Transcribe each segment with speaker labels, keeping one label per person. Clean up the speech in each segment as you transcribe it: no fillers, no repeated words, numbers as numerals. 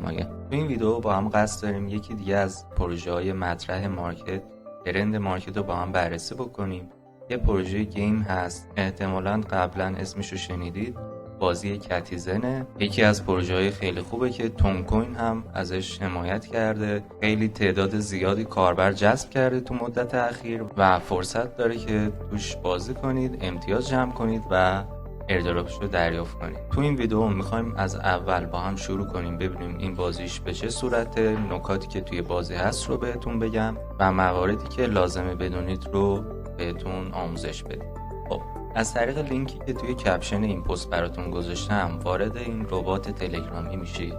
Speaker 1: نمایم. تو این ویدیو با هم قصد داریم یکی دیگه از پروژه‌های مطرح مارکت، ترند مارکت رو با هم بررسی بکنیم. یه پروژه گیم هست، احتمالاً قبلا اسمش رو شنیدید، بازی کتیزنه. یکی از پروژه‌های خیلی خوبه که تون کوین هم ازش حمایت کرده، خیلی تعداد زیادی کاربر جذب کرده تو مدت اخیر و فرصت داره که توش بازی کنید، امتیاز جمع کنید و ایردراپش رو دریافت کنید. تو این ویدیو میخوایم از اول با هم شروع کنیم، ببینیم این بازیش به چه صورته، نکاتی که توی بازی هست رو بهتون بگم و مواردی که لازمه بدونید رو بهتون آموزش بدیم. خب از طریق لینکی که توی کپشن این پست براتون گذاشتم وارد این ربات تلگرامی میشید.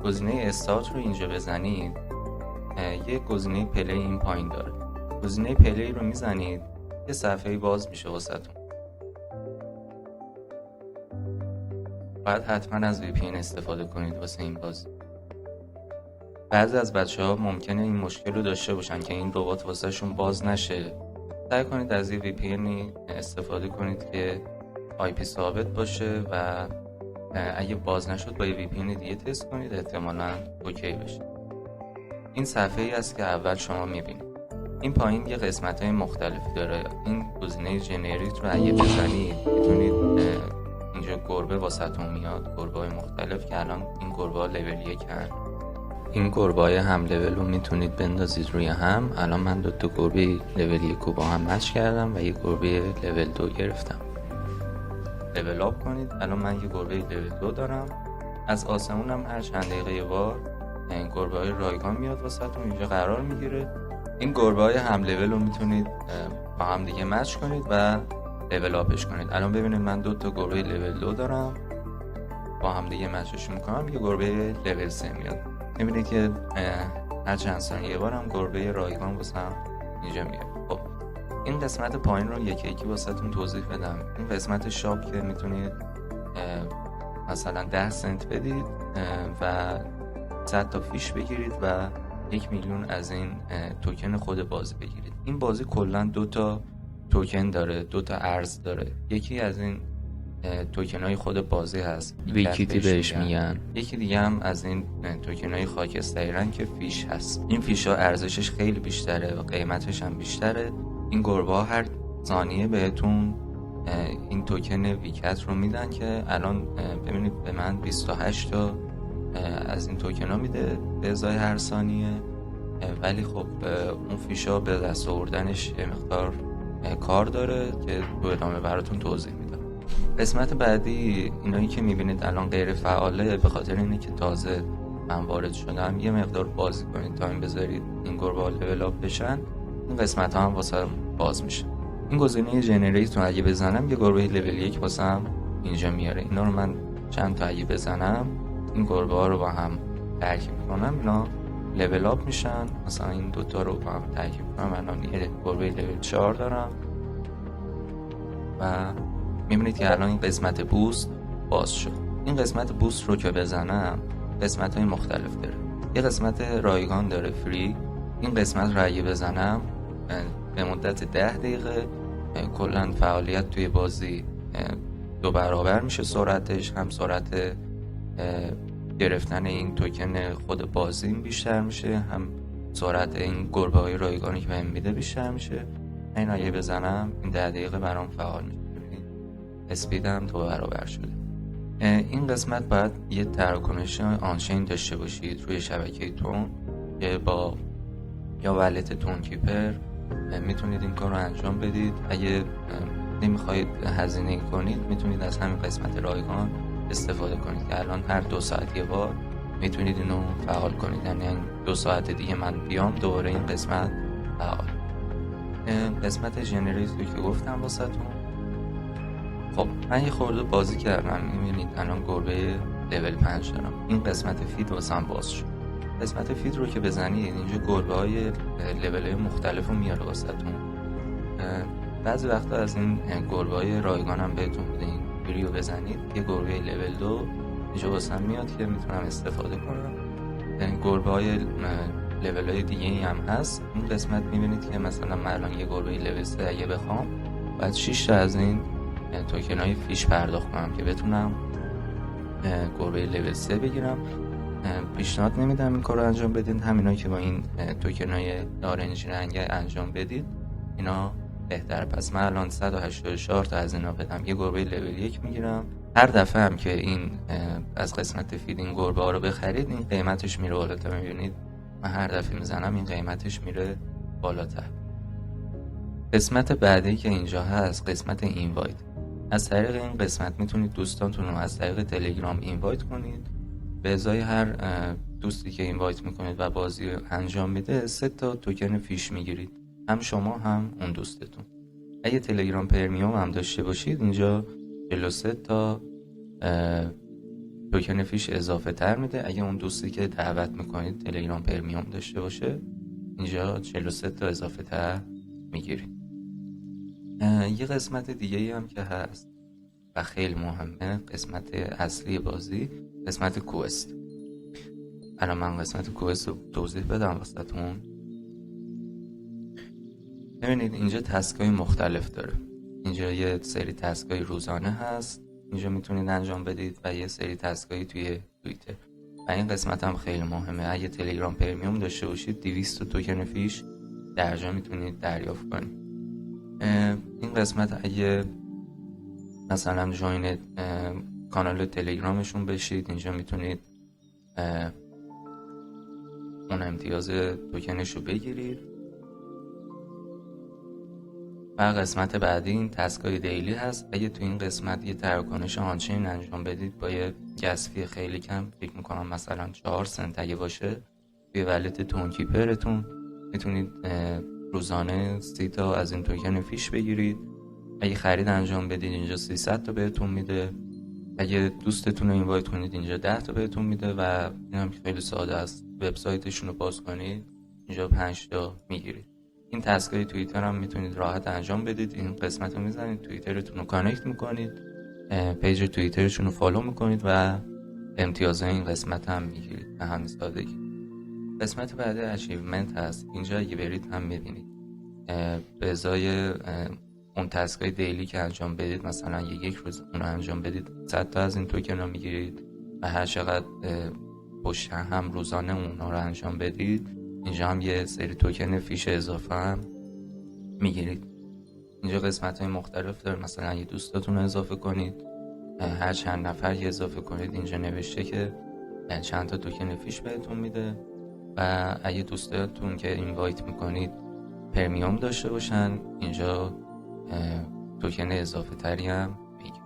Speaker 1: گزینه استارت رو اینجا بزنید، یه گزینه پلی این پایین داره. گزینه پلی رو میزنید، یه صفحه باز میشه واسهتون. باید حتما از VPN استفاده کنید واسه این بازی. بعضی از بچه‌ها ممکنه این مشکل رو داشته باشن که این ربات واسهشون باز نشه. سعی کنید از یه VPN استفاده کنید که IP ثابت باشه و اگه باز نشد با یه VPN دیگه تست کنید، احتمالاً اوکی بشه. این صفحه‌ای است که اول شما می‌بینید. این پایین یه قسمت‌های مختلفی داره. این گزینه جنریت رو اگه بزنید میتونید اینجا گربه واسهتون میاد، گربه‌های مختلف که الان این گربه‌ها لول 1 هستن. این گربه‌های هم لول رو میتونید بندازید روی هم. الان من دو تا گربه لول 1 رو با هم مچ کردم و یه گربه لول 2 گرفتم. لول آپ کنید. الان من یه گربه لول 2 دارم. از آسمونم هر چند دقیقه یه بار این گربه‌های رایگان میاد واسهتون، اینجا قرار میگیره. این گربه‌های هم لول رو میتونید با هم دیگه مچ کنید و لول آپش کنید. الان ببینید من دو تا گربه لول 2 دارم، با هم دیگه مچش میکنم، یه گربه لول 3 میاد. میبینید که هر چند ثانیه یه بار هم گربه رایگان واسم اینجا میاد. خب این قسمت پایین رو یکی یکی واسهتون توضیح بدم. این قسمت شاپ که میتونید مثلا 10 سنت بدید و 100 تا فیش بگیرید و 1 میلیون از این توکن خود بازی بگیرید. این بازی کلا 2 تا توکن داره، 2 تا ارز داره. یکی از این توکن های خود بازی هست، ویکیتی بهش میگن. یکی دیگه هم از این توکن های خاکستری رنگ که فیش هست. این فیش ها ارزشش خیلی بیشتره و قیمتش هم بیشتره. این گربه ها هر ثانیه بهتون این توکن ویکت رو میدن که الان ببینید به من 28 تا از این توکن ها میده به ازای هر ثانیه، ولی خب اون فیش ها به دست آوردنش یه مقدار کار داره که تو ادامه براتون توضیح میدم. قسمت بعدی اینایی که میبینید الان غیر فعاله، به خاطر اینه که تازه من وارد شدم. یه مقدار بازی کنید، تایم بذارید این گربه ها لول آپ بشن، این قسمت ها هم واسه باز میشه. این گزینه جنریت رو اگه بزنم یه گربه لول 1 واسم اینجا میاره. اینا رو من چند تا اگه بزنم این گربه ها رو با هم ترکیب کنم، اینا لول آپ میشن. مثلا این دوتا رو با هم ترکیب کنم، الان یه گربه لول 4 دارم و میبینید که الان این قسمت بوست باز شد. این قسمت بوست رو که بزنم قسمت های مختلف داره. یه قسمت رایگان داره فری. این قسمت رو اگه بزنم به مدت 10 دقیقه کلا فعالیت توی بازی 2 برابر میشه سرعتش، هم سرعت گرفتن این توکن خود بازی بیشتر میشه، هم سرعت این گربه های رایگانی که بهم میده بیشتر میشه. این اگه بزنم این 10 دقیقه برام فعال میشه، اسپیدم 2 برابر شده. این قسمت باید یه تراکنش آنچین داشته باشید روی شبکه تون که با یا ولت تون کیپر میتونید این کار رو انجام بدید. اگه نمیخواید هزینه کنید میتونید از همین قسمت رایگان استفاده کنید که الان هر 2 ساعت یه بار میتونید اینو فعال کنید، یعنی 2 ساعت دیگه من بیام دوباره این قسمت فعال. قسمت جنریت رو که گفتم واسهتون. خب من یه خورده بازی کردم، میبینید الان گربه لول 5 دارم. این قسمت فید واسم باز شد. قسمت فید رو که بزنید اینجا گربه های لول های مختلف رو میاره واسهتون. بعضی وقتا از این گربه های رایگان هم بهتون میده. این ویدیو بزنید یه گربه لول 2 اینجا واسم میاد که میتونم استفاده کنم. گربه های لول های دیگه هم هست. این قسمت میبینید که مثلا من الان یه گربه لول 3 اگه بخوام باید 6 تا از این توکن های فیش پرداخت کنم که بتونم گربه لول 3 بگیرم. پیشنهاد نمیدم این کار رو انجام بدید. همینا که با این توکنای نارنجی رنگ انجام بدید اینا بهتره. پس من الان 184 تا از اینا بدم، یه گربه لول 1 میگیرم. هر دفعه هم که این از قسمت فید این گربه ها رو بخرید این قیمتش میره بالاتر. میبینید من هر دفعه میزنم این قیمتش میره بالاتر. قسمت بعدی که اینجا هست قسمت اینوایت. از طریق این قسمت میتونید دوستانتون رو از طریق تلگرام اینوایت کنید. به ازای هر دوستی که اینوایت میکنید و بازی انجام میده 3 تا توکن فیش میگیرید، هم شما هم اون دوستتون. اگه تلگرام پرمیوم هم داشته باشید اینجا 43 تا توکن فیش اضافه تر میده. اگه اون دوستی که دعوت میکنید تلگرام پرمیوم داشته باشه اینجا 43 تا اضافه تر میگیرید. یه قسمت دیگه هم که هست و خیلی مهمه، قسمت اصلی بازی، قسمت کوست. الان من قسمت کوست رو توضیح بدم واسهتون. ببینید اینجا تسکای مختلف داره. اینجا یه سری تسکای روزانه هست اینجا میتونید انجام بدید و یه سری تسکای توی توییتر. و این قسمت هم خیلی مهمه. اگه تلگرام پرمیوم داشته باشید 200 توکن فیش درجا میتونید دریافت کنید. این قسمت اگه مثلا جوین کانال تلگرامشون بشید اینجا میتونید اون امتیاز توکنش رو بگیرید. و قسمت بعدی این تسکای دیلی هست. اگه تو این قسمت یه تراکنش آنچین انجام بدید با یه گس فی خیلی کم، فکر میکنم مثلا 4 سنت اگه باشه، توی ولت تونکیپرتون میتونید روزانه 30 تا از این توکن فیش بگیرید. اگه خرید انجام بدید اینجا 300 تا بهتون میده. اگه دوستتون رو اینوایت کنید اینجا 10 تا بهتون میده. و این هم خیلی ساده است، وبسایتشون رو باز کنید اینجا 5 تا میگیرید. این تسکای توییتر هم میتونید راحت انجام بدید. این قسمت رو میزنید، توییترتون رو کانکت میکنید، پیج توییترشون رو فالو میکنید و امتیازهای این قسمت هم میگیرید به همین سادگی. قسمت بعد اچیومنت هست. اینجا اگه برید هم میبینید به ازای اون تسکای دیلی که انجام بدید، مثلا یک روز اون رو انجام بدید 100 تا از این توکن رو میگیرید و هر چقدر پشت هم روزانه اون رو انجام بدید اینجا هم یه سری توکن فیش اضافه هم میگیرید. اینجا قسمت های مختلف داره، مثلا یه دوستاتون رو اضافه کنید، هر چند نفر یه اضافه کنید اینجا نوشته که چند تا توکن فیش بهتون میده. و اگه دوستاتون که اینوایت میکنید پرمیوم داشته باشن اینجا توکن اضافه تری هم میگه.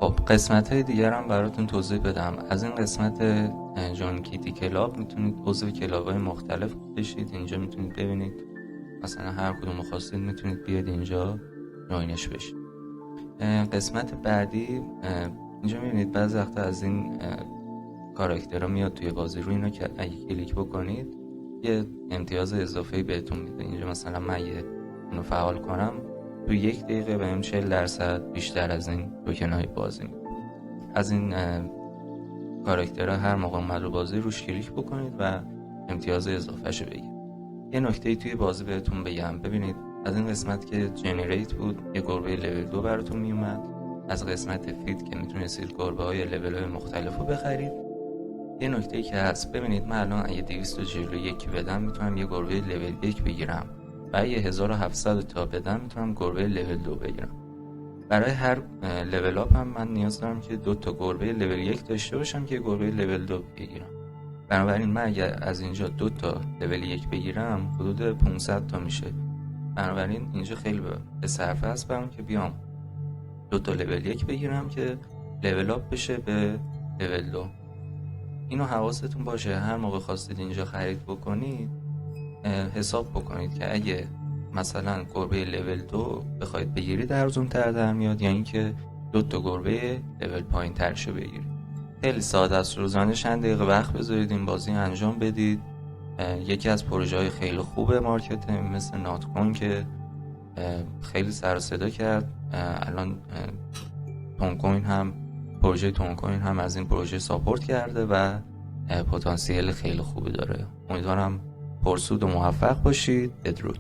Speaker 1: خب قسمت های دیگر هم براتون توضیح بدم. از این قسمت جون کیتی کلاب میتونید عضو کلاب های مختلف بشید. اینجا میتونید ببینید مثلا هر کدوم خواستید میتونید بیاد اینجا جوینش بشید. قسمت بعدی اینجا میبینید بعضی وقتا از این کاراکترها میاد توی بازی رو، اینا که اگه کلیک بکنید یه امتیاز اضافه‌ای بهتون میده. اینجا مثلا من اونو فعال کنم تو 1 دقیقه بهم 40% بیشتر از این توکن‌های بازی میده. از این کاراکترها هر موقع اومد رو بازی روش کلیک بکنید و امتیاز اضافه‌شو بگیرید. یه نکته‌ای توی بازی بهتون بگم. ببینید از این قسمت که جنریت بود یه گربه لول 2 براتون میومد. از قسمت فید که میتونستید گربه‌های لول‌های مختلف رو بخرید. یه نکته‌ای که هست، ببینید من الان اگه 241 بدم میتونم یه گربه لول 1 بگیرم و اگه 1700 تا بدم میتونم گربه لول 2 بگیرم. برای هر لول اپ هم من نیاز دارم که 2 تا گربه لول 1 داشته باشم که گربه لول 2 بگیرم. بنابراین من اگه از اینجا 2 تا لول 1 بگیرم حدود 500 تا میشه. بنابراین اینجا خیلی به صرفه است برام که بیام 2 تا لول 1 بگیرم که لول اپ بشه به لول 2. اینو حواستون باشه هر موقع خواستید اینجا خرید بکنید حساب بکنید که اگه مثلا گربه لول 2 بخواید بگیرید ارزون تر در میاد یا اینکه 2 تا گربه لول پایین ترشو بگیرید. خیلی ساده است. روزانه چند دقیقه وقت بذارید این بازی انجام بدید. یکی از پروژه های خیلی خوب مارکتینگ مثل ناتکوین که خیلی سر و صدا کرد. الان تونکوین هم پروژه تونکوین هم از این پروژه ساپورت کرده و پتانسیل خیلی خوبی داره. امیدوارم پرسود و موفق باشید. بدرود.